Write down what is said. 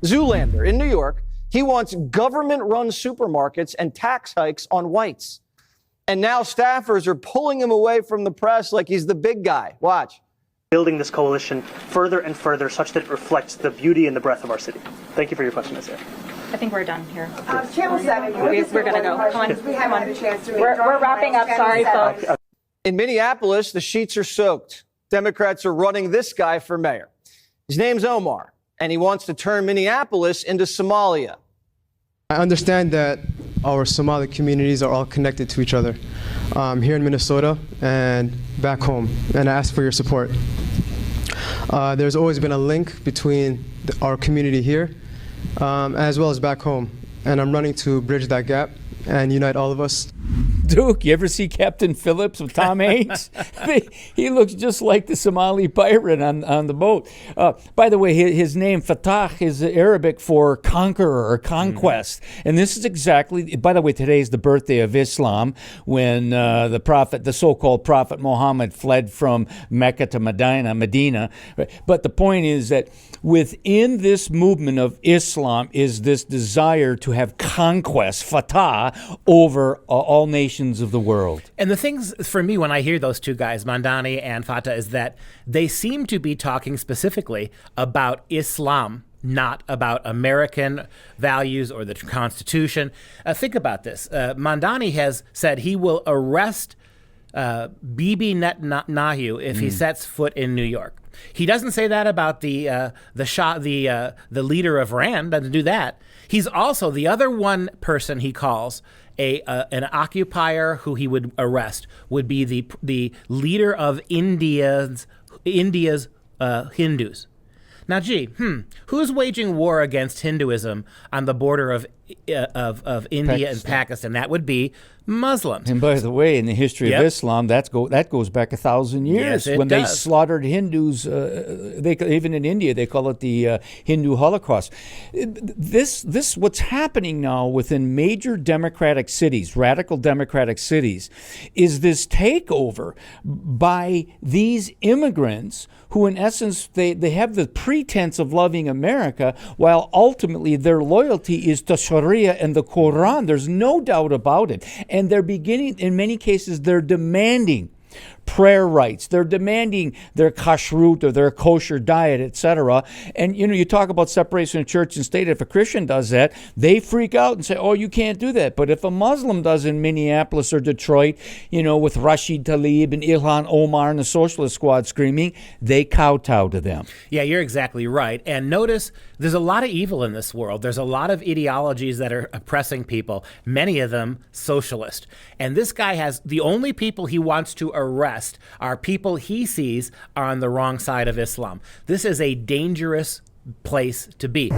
Zoolander in New York. He wants government-run supermarkets and tax hikes on whites. And now staffers are pulling him away from the press like he's the big guy. Watch. Building this coalition further and further such that it reflects the beauty and the breadth of our city. Thank you for your question, Ms. Sarah. I think we're done here. Channel 7, We're going to go. Come on. We haven't had a chance to We're wrapping up. Sorry, folks. In Minneapolis, the sheets are soaked. Democrats are running this guy for mayor. His name's Omar, and he wants to turn Minneapolis into Somalia. I understand that our Somali communities are all connected to each other here in Minnesota and back home, and I ask for your support. There's always been a link between our community here as well as back home, and I'm running to bridge that gap and unite all of us. Duke, you ever see Captain Phillips with Tom Hanks? He looks just like the Somali pirate on the boat. By the way, his name Fatah is Arabic for conqueror or conquest. And this is exactly, by the way, today is the birthday of Islam, when the so-called Prophet Muhammad fled from Mecca to Medina. But the point is that within this movement of Islam is this desire to have conquest, Fatah, over all nations of the world. And the things for me when I hear those two guys, Mamdani and Fatah, is that they seem to be talking specifically about Islam, not about American values or the Constitution. Think about this. Mamdani has said he will arrest Bibi Netanyahu if he sets foot in New York. He doesn't say that about the leader of Iran. Doesn't do that. He's also the other one person he calls an occupier who he would arrest would be the leader of India's Hindus. Now, who's waging war against Hinduism on the border of India and Pakistan? That would be Muslims. And by the way, in the history of Islam, that goes back 1,000 years. Yes, when does. they slaughtered Hindus, even in India, they call it the Hindu Holocaust. This what's happening now within major democratic cities, radical democratic cities, is this takeover by these immigrants who, in essence, they have the pretense of loving America, while ultimately their loyalty is to Sharia and the Quran. There's no doubt about it. And they're beginning, in many cases, they're demanding prayer rights. They're demanding their kashrut or their kosher diet, etc. And, you talk about separation of church and state. If a Christian does that, they freak out and say, oh, you can't do that. But if a Muslim does in Minneapolis or Detroit, with Rashid Tlaib and Ilhan Omar and the Socialist Squad screaming, they kowtow to them. Yeah, you're exactly right. And notice there's a lot of evil in this world. There's a lot of ideologies that are oppressing people, many of them socialist. And this guy has the only people he wants to arrest are people he sees are on the wrong side of Islam. This is a dangerous place to be.